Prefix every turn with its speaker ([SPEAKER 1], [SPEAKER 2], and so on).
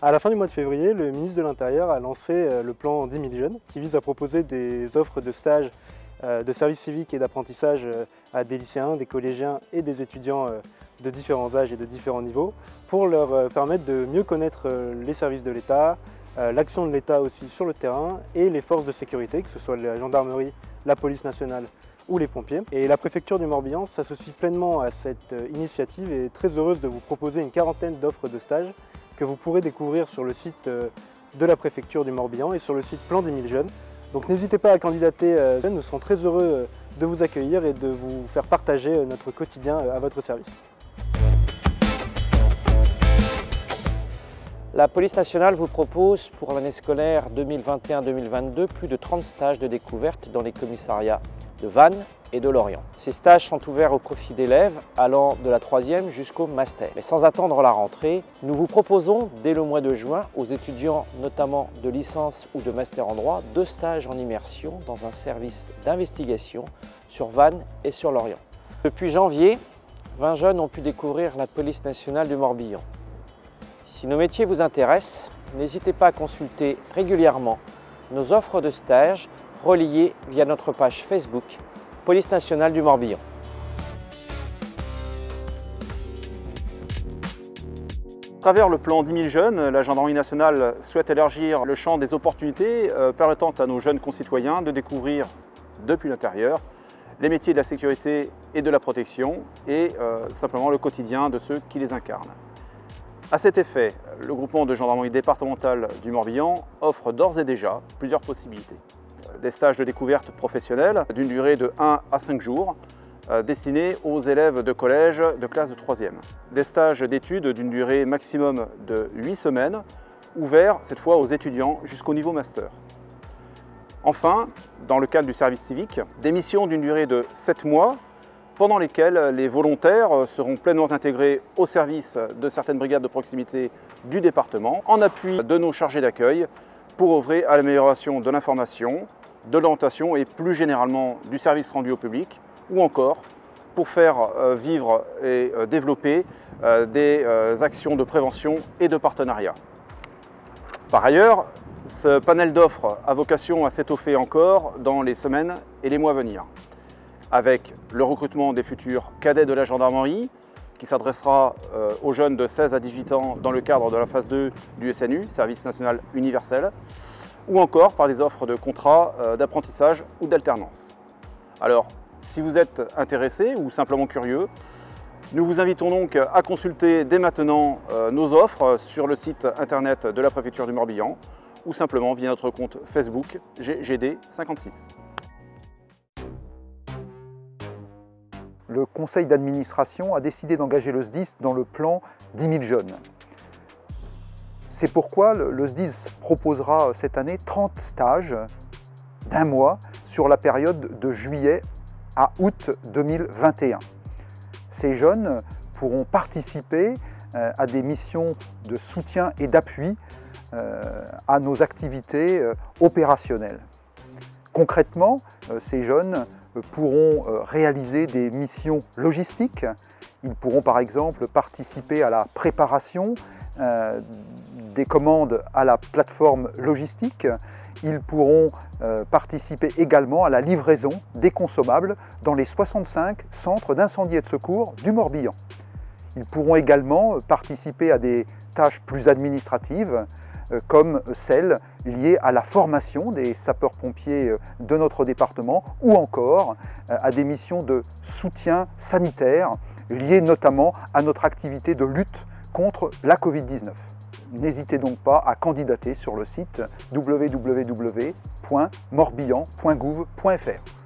[SPEAKER 1] À la fin du mois de février, le ministre de l'Intérieur a lancé le plan 10 000 jeunes qui vise à proposer des offres de stage, de service civique et d'apprentissage à des lycéens, des collégiens et des étudiants de différents âges et de différents niveaux pour leur permettre de mieux connaître les services de l'État, l'action de l'État aussi sur le terrain et les forces de sécurité, que ce soit la gendarmerie, la police nationale ou les pompiers. Et la préfecture du Morbihan s'associe pleinement à cette initiative et est très heureuse de vous proposer une quarantaine d'offres de stage que vous pourrez découvrir sur le site de la préfecture du Morbihan et sur le site Plan 10 000 jeunes. Donc n'hésitez pas à candidater, nous serons très heureux de vous accueillir et de vous faire partager notre quotidien à votre service.
[SPEAKER 2] La police nationale vous propose pour l'année scolaire 2021-2022 plus de 30 stages de découverte dans les commissariats de Vannes et de Lorient. Ces stages sont ouverts au profit d'élèves allant de la 3e jusqu'au master. Mais sans attendre la rentrée, nous vous proposons dès le mois de juin aux étudiants notamment de licence ou de master en droit 2 stages en immersion dans un service d'investigation sur Vannes et sur Lorient. Depuis janvier, 20 jeunes ont pu découvrir la police nationale du Morbihan. Si nos métiers vous intéressent, n'hésitez pas à consulter régulièrement nos offres de stage reliées via notre page Facebook Police nationale du Morbihan.
[SPEAKER 3] À travers le plan 10 000 jeunes, la gendarmerie nationale souhaite élargir le champ des opportunités permettant à nos jeunes concitoyens de découvrir depuis l'intérieur les métiers de la sécurité et de la protection et simplement le quotidien de ceux qui les incarnent. À cet effet, le groupement de gendarmerie départementale du Morbihan offre d'ores et déjà plusieurs possibilités. Des stages de découverte professionnelle d'une durée de 1 à 5 jours destinés aux élèves de collège de classe de 3e. Des stages d'études d'une durée maximum de 8 semaines ouverts cette fois aux étudiants jusqu'au niveau master. Enfin, dans le cadre du service civique, des missions d'une durée de 7 mois pendant lesquelles les volontaires seront pleinement intégrés au service de certaines brigades de proximité du département en appui de nos chargés d'accueil pour œuvrer à l'amélioration de l'information, de l'orientation et plus généralement du service rendu au public ou encore pour faire vivre et développer des actions de prévention et de partenariat. Par ailleurs, ce panel d'offres a vocation à s'étoffer encore dans les semaines et les mois à venir, avec le recrutement des futurs cadets de la gendarmerie, qui s'adressera aux jeunes de 16 à 18 ans dans le cadre de la phase 2 du SNU, Service National Universel, ou encore par des offres de contrats d'apprentissage ou d'alternance. Alors, si vous êtes intéressé ou simplement curieux, nous vous invitons donc à consulter dès maintenant nos offres sur le site internet de la préfecture du Morbihan ou simplement via notre compte Facebook GGD56.
[SPEAKER 4] Le conseil d'administration a décidé d'engager le SDIS dans le plan 10 000 jeunes. C'est pourquoi le SDIS proposera cette année 30 stages d'1 mois sur la période de juillet à août 2021. Ces jeunes pourront participer à des missions de soutien et d'appui à nos activités opérationnelles. Concrètement, ces jeunes pourront réaliser des missions logistiques. Ils pourront par exemple participer à la préparation des commandes à la plateforme logistique. Ils pourront participer également à la livraison des consommables dans les 65 centres d'incendie et de secours du Morbihan. Ils pourront également participer à des tâches plus administratives comme celles liées à la formation des sapeurs-pompiers de notre département ou encore à des missions de soutien sanitaire liées notamment à notre activité de lutte contre la Covid-19. N'hésitez donc pas à candidater sur le site www.morbihan.gouv.fr.